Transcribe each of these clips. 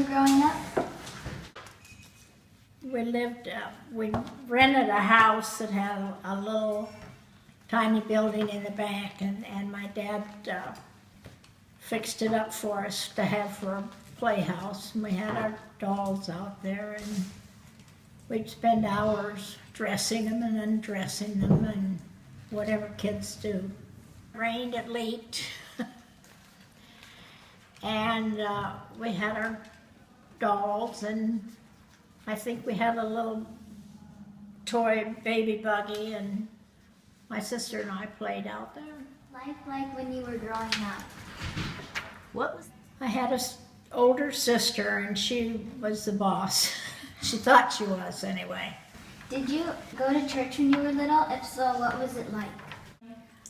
growing up? We rented a house that had a little tiny building in the back, and my dad fixed it up for us to have for a playhouse. And we had our dolls out there, and we'd spend hours dressing them and undressing them and whatever kids do. It rained, it leaked. And we had our dolls, and I think we had a little toy baby buggy, and my sister and I played out there. Life like when you were growing up. What was? I had an older sister, and she was the boss. She thought she was, anyway. Did you go to church when you were little? If so, what was it like?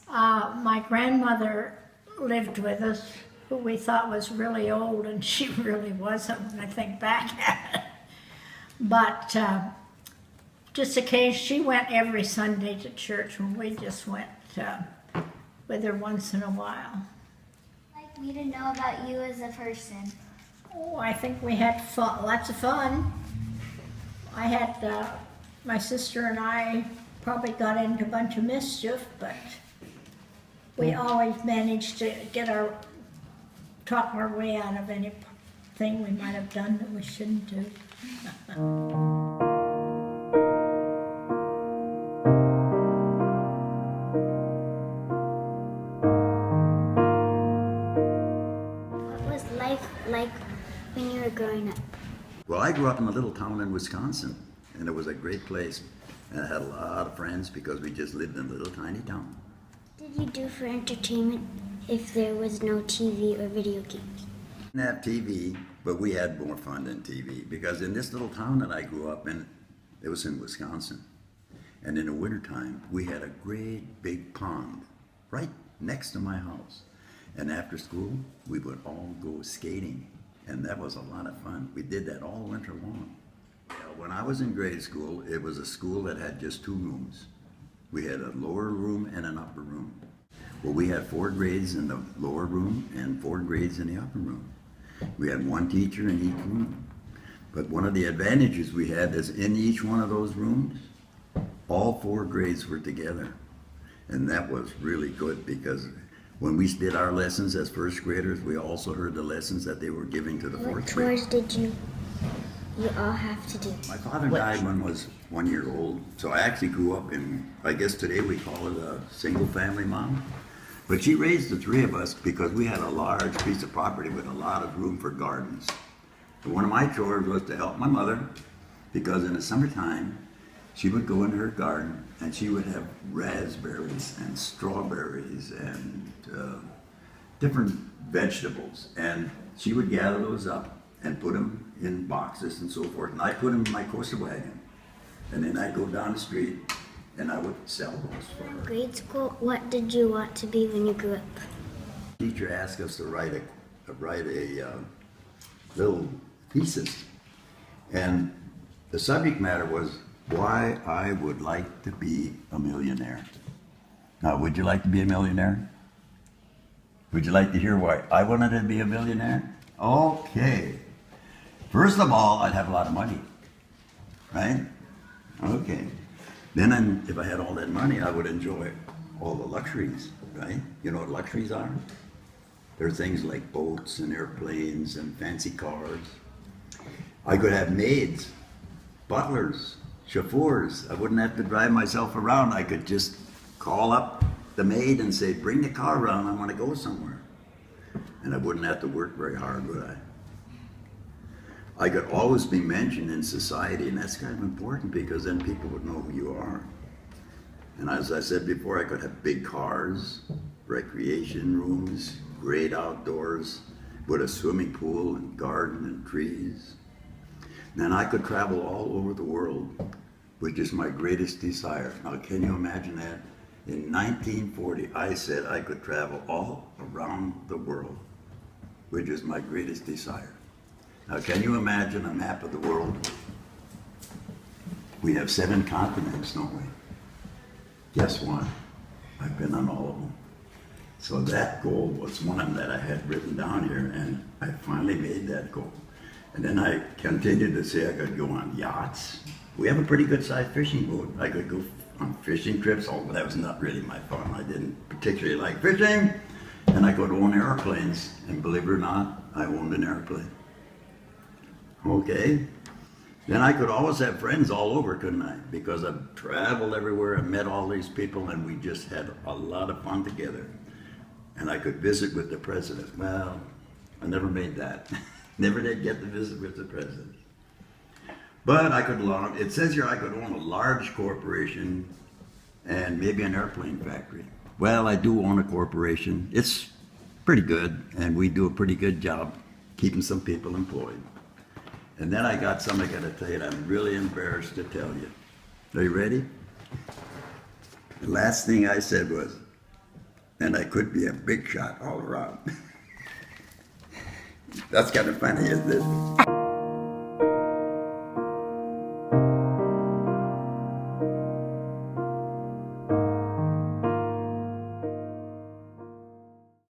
My grandmother lived with us, who we thought was really old, and she really wasn't when I think back at it. But just in case, she went every Sunday to church, and we just went with her once in a while. I'd like me to know about you as a person. Oh, I think we had fun, lots of fun. I had, my sister and I probably got into a bunch of mischief, but we always managed to talk our way out of anything we might have done that we shouldn't do. What was life like when you were growing up? Well, I grew up in a little town in Wisconsin, and it was a great place. And I had a lot of friends because we just lived in a little tiny town. What did you do for entertainment if there was no TV or video games? We didn't have TV, but we had more fun than TV, because in this little town that I grew up in, it was in Wisconsin. And in the wintertime, we had a great big pond right next to my house. And after school, we would all go skating. And that was a lot of fun. We did that all winter long. When I was in grade school, it was a school that had just 2 rooms. We had a lower room and an upper room. Well, we had 4 grades in the lower room and 4 grades in the upper room. We had 1 teacher in each room. But one of the advantages we had is in each one of those rooms, all 4 grades were together. And that was really good, because when we did our lessons as first graders, we also heard the lessons that they were giving to the 4th grade. What chores did you all have to do? My father died when I was 1 year old, so I actually grew up in, I guess today we call it a single family mom. But she raised the 3 of us because we had a large piece of property with a lot of room for gardens. And one of my chores was to help my mother, because in the summertime, she would go in her garden and she would have raspberries and strawberries and different vegetables. And she would gather those up and put them in boxes and so forth. And I put them in my coaster wagon. And then I'd go down the street and I would sell those for her. In grade school, what did you want to be when you grew up? The teacher asked us to write a little thesis. And the subject matter was why I would like to be a millionaire. Now, would you like to be a millionaire? Would you like to hear why I wanted to be a millionaire? Okay. First of all, I'd have a lot of money, right? Okay. Then if I had all that money, I would enjoy all the luxuries, right? You know what luxuries are? They're things like boats and airplanes and fancy cars. I could have maids, butlers, chauffeurs. I wouldn't have to drive myself around. I could just call up the maid and say, bring the car around, I want to go somewhere. And I wouldn't have to work very hard, would I? I could always be mentioned in society, and that's kind of important, because then people would know who you are. And as I said before, I could have big cars, recreation rooms, great outdoors, with a swimming pool and garden and trees. Then I could travel all over the world, which is my greatest desire. Now, can you imagine that? In 1940, I said I could travel all around the world, which is my greatest desire. Now, can you imagine a map of the world? We have 7 continents, don't we? Guess what? I've been on all of them. So that goal was one that I had written down here, and I finally made that goal. And then I continued to say I could go on yachts. We have a pretty good sized fishing boat. I could go on fishing trips. Oh, that was not really my fun. I didn't particularly like fishing. And I could own airplanes. And believe it or not, I owned an airplane. Okay. Then I could always have friends all over, couldn't I? Because I've traveled everywhere, I met all these people, and we just had a lot of fun together. And I could visit with the president. Well, I never made that. Never did get to visit with the president. But I could own, it says here I could own a large corporation and maybe an airplane factory. Well, I do own a corporation. It's pretty good, and we do a pretty good job keeping some people employed. And then I got something I gotta tell you that I'm really embarrassed to tell you. Are you ready? The last thing I said was, and I could be a big shot all around. That's kind of funny, isn't it?